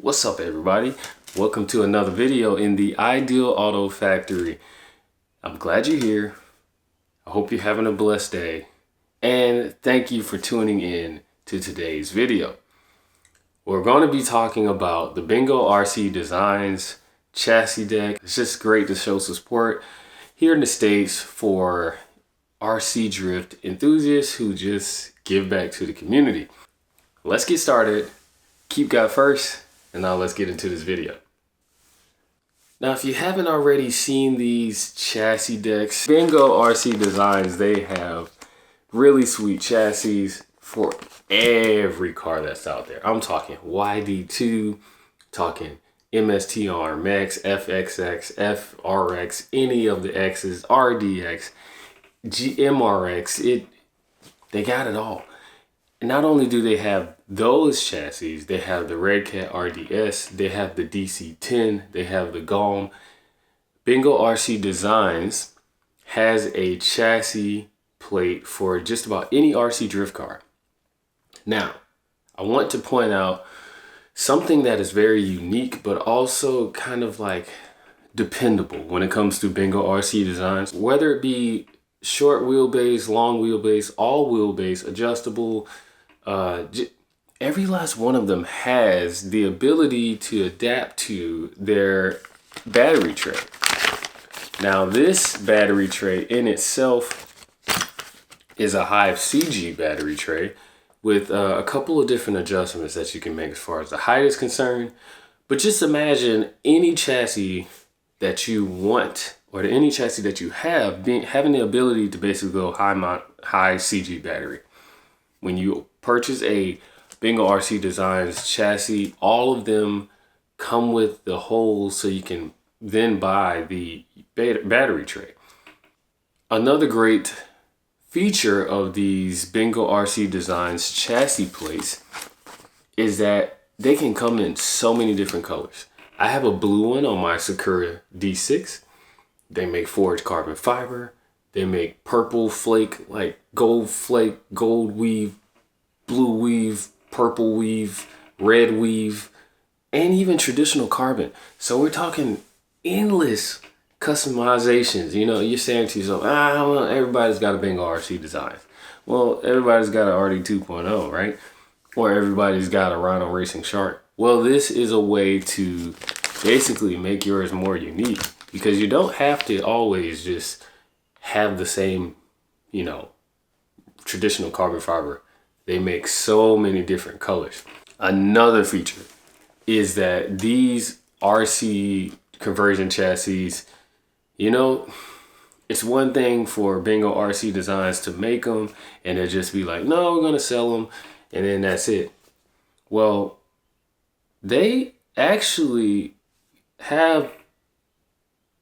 What's up, everybody? Welcome to another video in the Ideal Auto Factory. I'm glad you're here. I hope you're having a blessed day. And thank you for tuning in to today's video. We're going to be talking about the Bingo RC Designs chassis deck. It's just great to show support here in the States for RC drift enthusiasts who just give back to the community. Let's get started. Keep God first. And now let's get into this video. Now, if you haven't already seen these chassis decks, Bingo RC Designs, they have really sweet chassis for every car that's out there. I'm talking YD2, talking MSTR, Max, FXX, FRX, any of the X's, RDX, MRX, they got it all. And not only do they have those chassis, they have the Red Cat RDS, they have the DC10, they have the GOM. Bingo RC Designs has a chassis plate for just about any RC drift car. Now, I want to point out something that is very unique, but also kind of like dependable when it comes to Bingo RC Designs, whether it be short wheelbase, long wheelbase, all wheelbase, adjustable. Every last one of them has the ability to adapt to their battery tray. Now, this battery tray in itself is a Hive CG battery tray with a couple of different adjustments that you can make as far as the height is concerned. But just imagine any chassis that you want, or any chassis that you have, having the ability to basically go high CG battery. When you purchase a Bingo RC Designs chassis, all of them come with the holes so you can then buy the battery tray. Another great feature of these Bingo RC Designs chassis plates is that they can come in so many different colors. I have a blue one on my Sakura D6. They make forged carbon fiber. They make purple flake, like gold flake, gold weave, blue weave, purple weave, red weave, and even traditional carbon. So we're talking endless customizations. You know, you're saying to yourself, well, everybody's got a Bingo RC Designs. Well, everybody's got an RD2.0, right? Or everybody's got a Rhino Racing Shark. Well, this is a way to basically make yours more unique, because you don't have to always just have the same, you know, traditional carbon fiber. They make so many different colors. Another feature is that these RC conversion chassis, you know, it's one thing for Bingo RC Designs to make them and they'll just be like, no, we're gonna sell them, and then that's it. Well, they actually have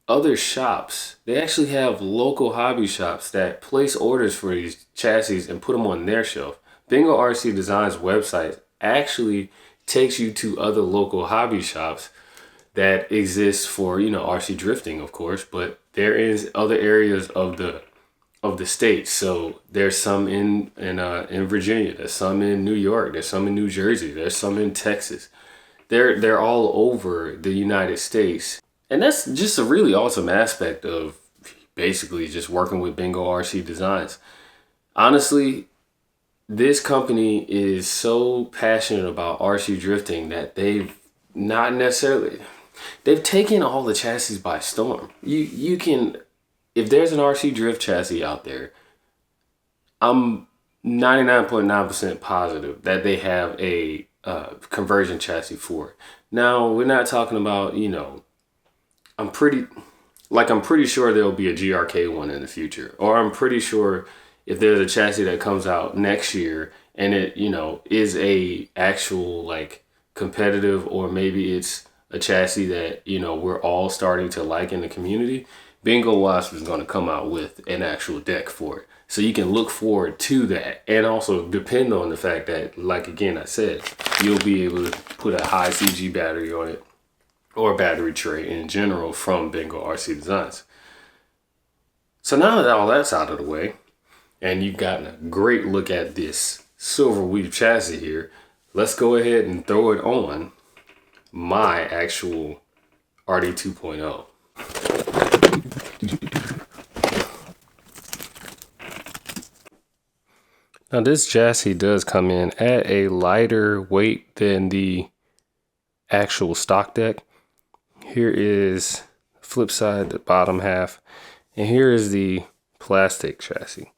other shops. They actually have local hobby shops that place orders for these chassis and put them on their shelf. Bingo RC Designs website actually takes you to other local hobby shops that exist for, you know, RC drifting, of course, but there is other areas of the state. So there's some in Virginia, there's some in New York, there's some in New Jersey, there's some in Texas. They're all over the United States. And that's just a really awesome aspect of basically just working with Bingo RC Designs. Honestly, this company is so passionate about RC drifting that they've taken all the chassis by storm. You can, if there's an RC drift chassis out there, I'm 99.9% positive that they have a conversion chassis for it. Now, we're not talking about, you know, I'm pretty sure there'll be a GRK one in the future, or I'm pretty sure if there's a chassis that comes out next year and it, you know, is a actual like competitive, or maybe it's a chassis that, you know, we're all starting to like in the community, Bingo Wasp is going to come out with an actual deck for it. So you can look forward to that, and also depend on the fact that, like again I said, you'll be able to put a high CG battery on it, or battery tray in general from Bingo RC Designs. So now that all that's out of the way, and you've gotten a great look at this silver weave chassis here, let's go ahead and throw it on my actual RD2.0. Now this chassis does come in at a lighter weight than the actual stock deck. Here is flip side, the bottom half, and here is the plastic chassis.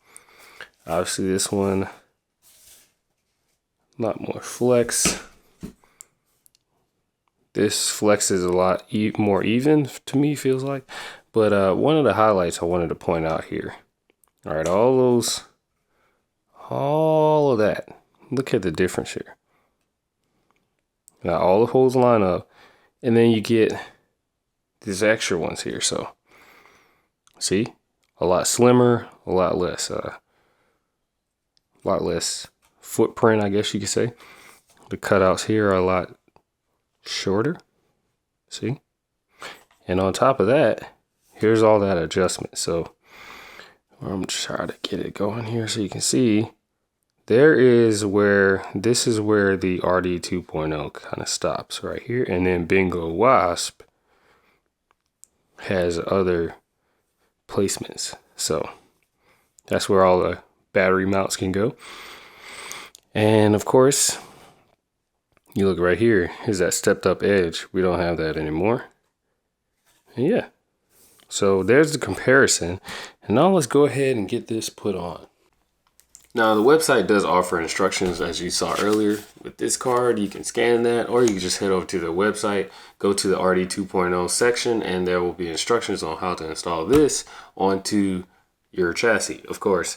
Obviously this one, a lot more flex. This flex is a lot more even to me, feels like. But one of the highlights I wanted to point out here. All right, all of that. Look at the difference here. Now all the holes line up, and then you get these extra ones here. So see, a lot slimmer, a lot less footprint, I guess you could say. The cutouts here are a lot shorter. See, and on top of that, here's all that adjustment. So I'm gonna try to get it going here so you can see. This is where the RD2.0 kind of stops right here, and then Bingo Wasp has other placements. So that's where all the battery mounts can go. And of course, you look right here, is that stepped up edge. We don't have that anymore. And yeah, so there's the comparison. And now let's go ahead and get this put on. Now the website does offer instructions, as you saw earlier. With this card, you can scan that, or you can just head over to the website, go to the RD2.0 section, and there will be instructions on how to install this onto your chassis. Of course,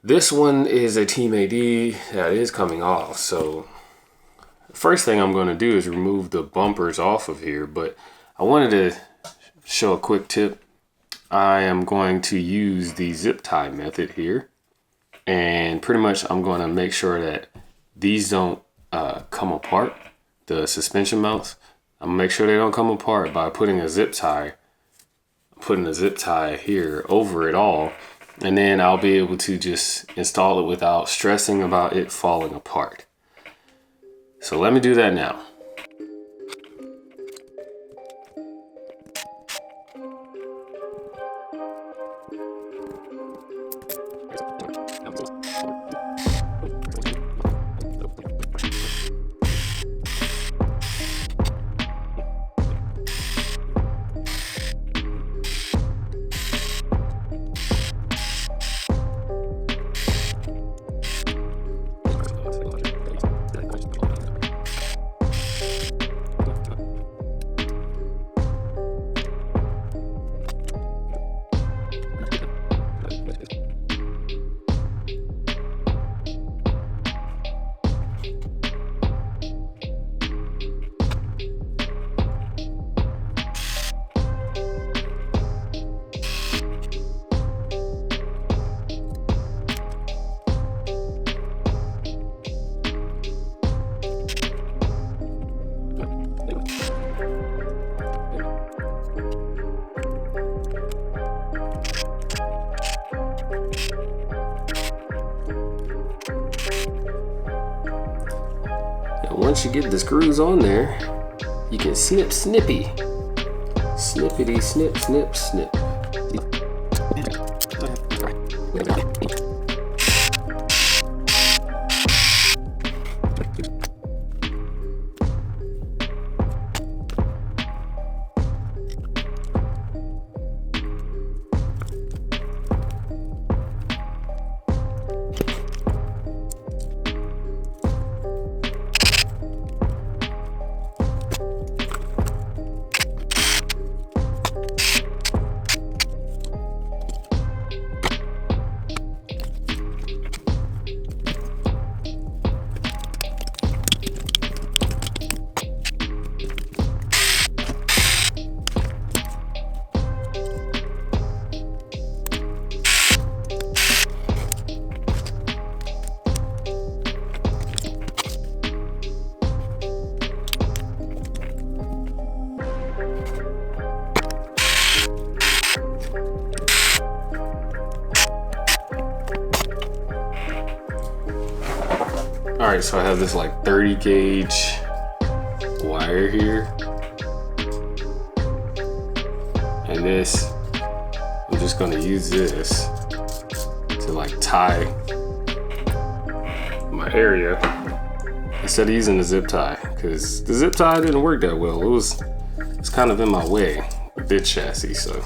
this one is a Team AD that is coming off. So the first thing I'm going to do is remove the bumpers off of here, but I wanted to show a quick tip. I am going to use the zip tie method here. And pretty much I'm going to make sure that these don't come apart, the suspension mounts. I'm going to make sure they don't come apart by putting a zip tie here over it all. And then I'll be able to just install it without stressing about it falling apart. So let me do that now. Once you get the screws on there, you can snip snippy. Snippity snip snip snip. All right, so I have this like 30 gauge wire wire here. And this, I'm just gonna use this to like tie my area instead of using the zip tie, because the zip tie didn't work that well. It's kind of in my way with this chassis, so.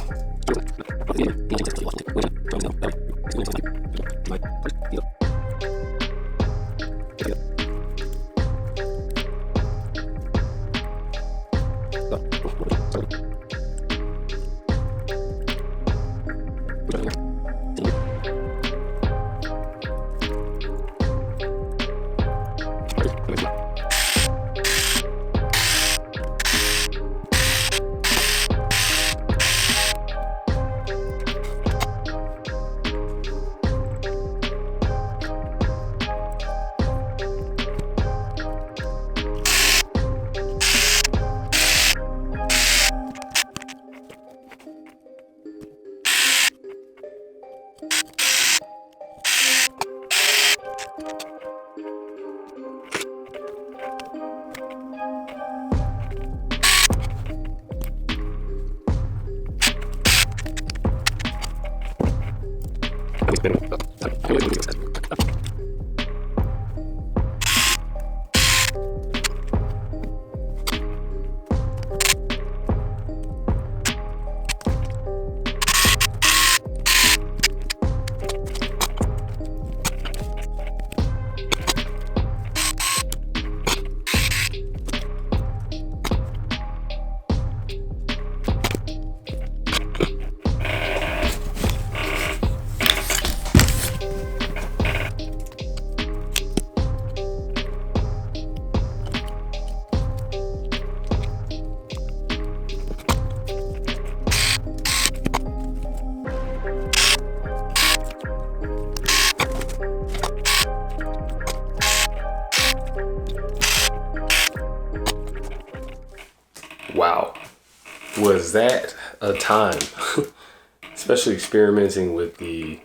Wow, was that a time? Especially experimenting with the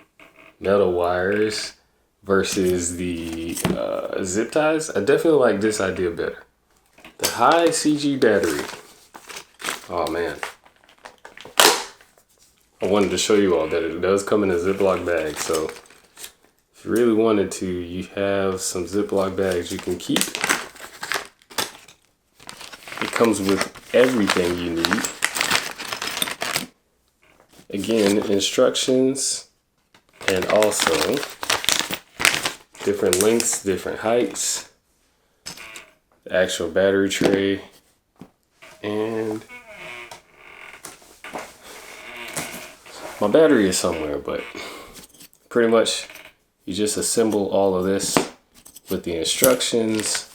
metal wires versus the zip ties. I definitely like this idea better. The high CG battery. Oh man. I wanted to show you all that it does come in a Ziploc bag. So if you really wanted to, you have some Ziploc bags you can keep. It comes with everything you need. Again, instructions, and also different lengths, different heights, the actual battery tray, and my battery is somewhere, but pretty much you just assemble all of this with the instructions.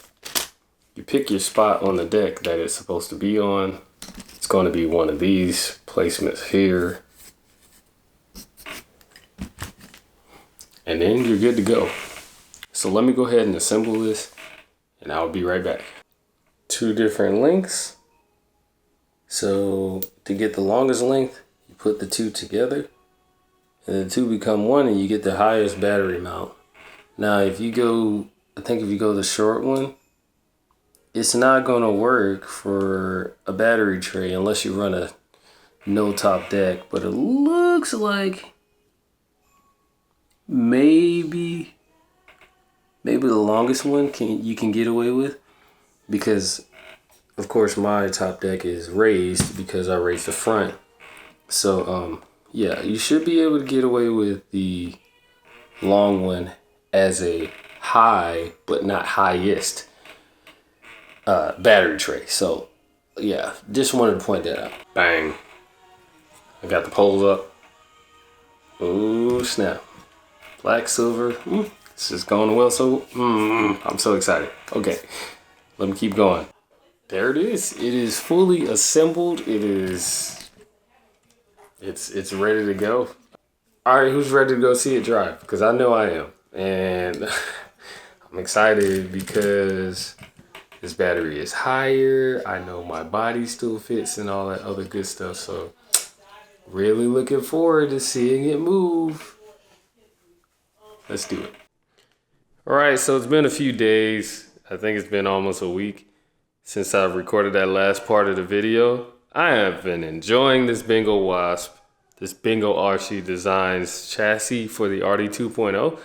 You pick your spot on the deck that it's supposed to be on. It's going to be one of these placements here. And then you're good to go. So let me go ahead and assemble this and I'll be right back. Two different lengths. So to get the longest length, you put the two together and the two become one and you get the highest battery mount. Now if you go, I think if you go the short one, it's not going to work for a battery tray unless you run a no top deck, but it looks like maybe the longest one you can get away with, because of course my top deck is raised because I raised the front. So yeah, you should be able to get away with the long one as a high but not highest battery tray. So yeah, just wanted to point that out. Bang, I got the poles up. Oh snap, black, silver, this is going well. So I'm so excited. Okay, let me keep going. There it is. It is fully assembled. It's ready to go. All right, who's ready to go see it drive? Because I know I am, and I'm excited because this battery is higher. I know my body still fits and all that other good stuff. So really looking forward to seeing it move. Let's do it. All right, so it's been a few days. I think it's been almost a week since I've recorded that last part of the video. I have been enjoying this Bingo Wasp, this Bingo RC Designs chassis for the RD2.0.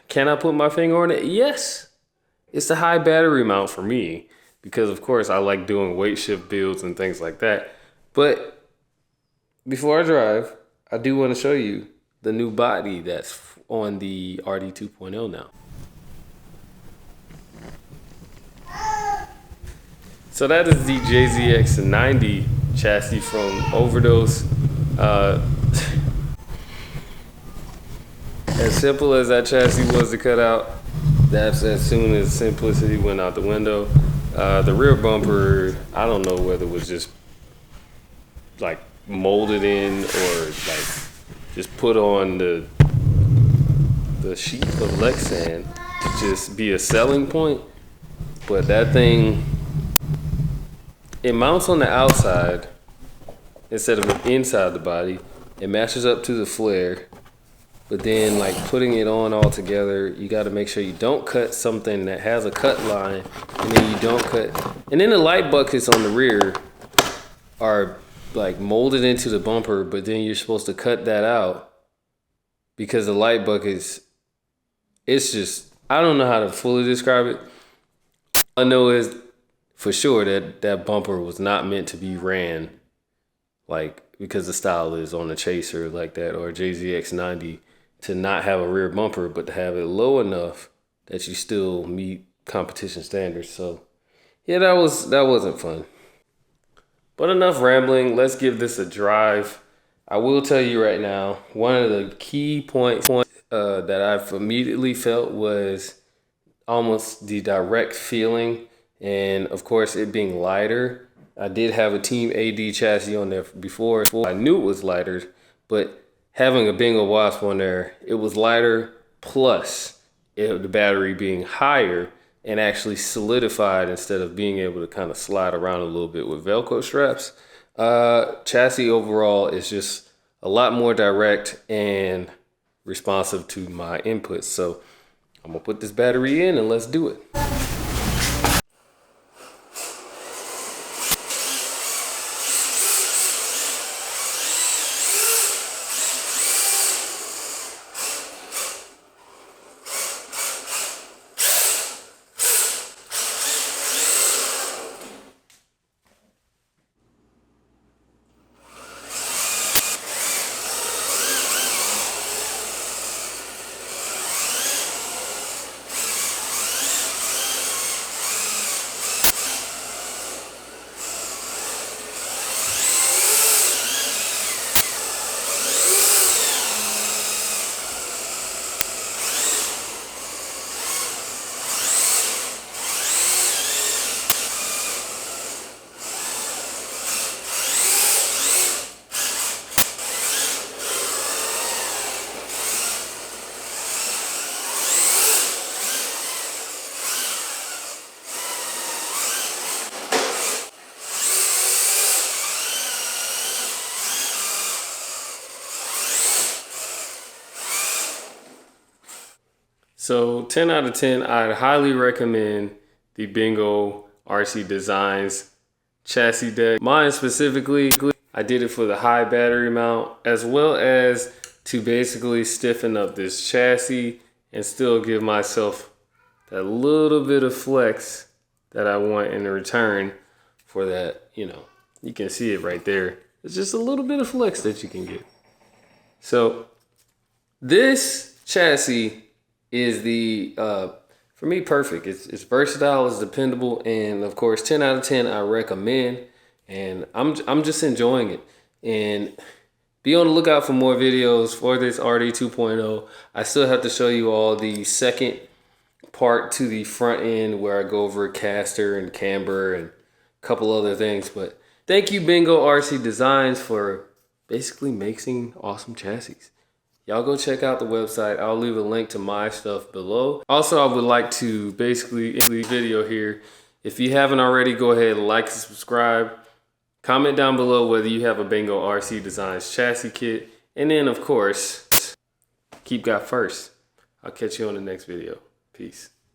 Can I put my finger on it? Yes. It's the high battery mount for me because, of course, I like doing weight shift builds and things like that. But before I drive, I do want to show you the new body that's on the RD2.0 now. So that is the JZX90 chassis from Overdose. As simple as that chassis was to cut out, that's as soon as simplicity went out the window. The rear bumper, I don't know whether it was just like molded in or like just put on the sheet of Lexan to just be a selling point, but that thing, it mounts on the outside instead of inside the body. It matches up to the flare, but then like putting it on all together, you got to make sure you don't cut something that has a cut line, and then you don't cut. And then the light buckets on the rear are like molded into the bumper, but then you're supposed to cut that out because the light buckets, it's just, I don't know how to fully describe it. All I know is for sure that that bumper was not meant to be ran, like, because the style is on a Chaser like that or a JZX90 to not have a rear bumper, but to have it low enough that you still meet competition standards. So yeah, that wasn't fun. But enough rambling, let's give this a drive. I will tell you right now, one of the key points that I've immediately felt was almost the direct feeling, and of course it being lighter. I did have a Team AD chassis on there before. I knew it was lighter, but having a Bingo Wasp on there, it was lighter, plus the battery being higher and actually solidified instead of being able to kind of slide around a little bit with Velcro straps. Chassis overall is just a lot more direct and responsive to my inputs. So I'm gonna put this battery in and let's do it. So 10 out of 10, I'd highly recommend the Bingo RC Designs chassis deck. Mine specifically, I did it for the high battery mount, as well as to basically stiffen up this chassis and still give myself that little bit of flex that I want in return for that, you know, you can see it right there. It's just a little bit of flex that you can get. So this chassis is the, for me, perfect. It's versatile, it's dependable, and of course, 10 out of 10, I recommend, and I'm just enjoying it. And be on the lookout for more videos for this RD2.0. I still have to show you all the second part to the front end where I go over caster and camber and a couple other things, but thank you, Bingo RC Designs, for basically making awesome chassis. Y'all go check out the website. I'll leave a link to my stuff below. Also, I would like to basically end the video here. If you haven't already, go ahead and like and subscribe. Comment down below whether you have a Bingo RC Designs chassis kit. And then, of course, keep God first. I'll catch you on the next video. Peace.